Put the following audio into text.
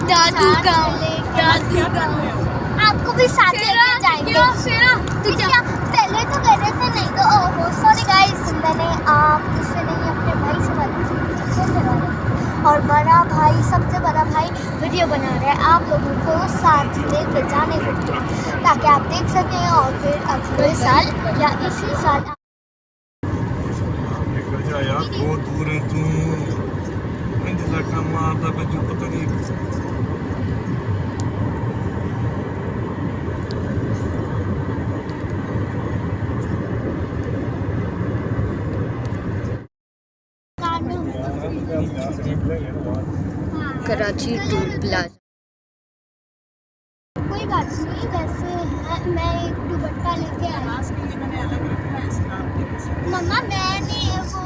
दादू गाँव आपको भी साथ लेके जाएंगे। तो क्या पहले तो कह रहे थे नहीं तो ओहो सॉरी गाइस, मैंने आपसे नहीं अपने भाई से बात। और बड़ा भाई, सबसे बड़ा भाई वीडियो बना रहा है आप लोगों को साथ लेके जाने के लिए, ताकि आप देख सकें और फिर अगले साल या इसी साल यार बहुत दूर है तू, इंतजार का मारता पे जो पता नहीं। Karachi toll plaza. कोई बात नहीं, वैसे मैं एक दुपट्टा लेके आई। मम्मा मैंने वो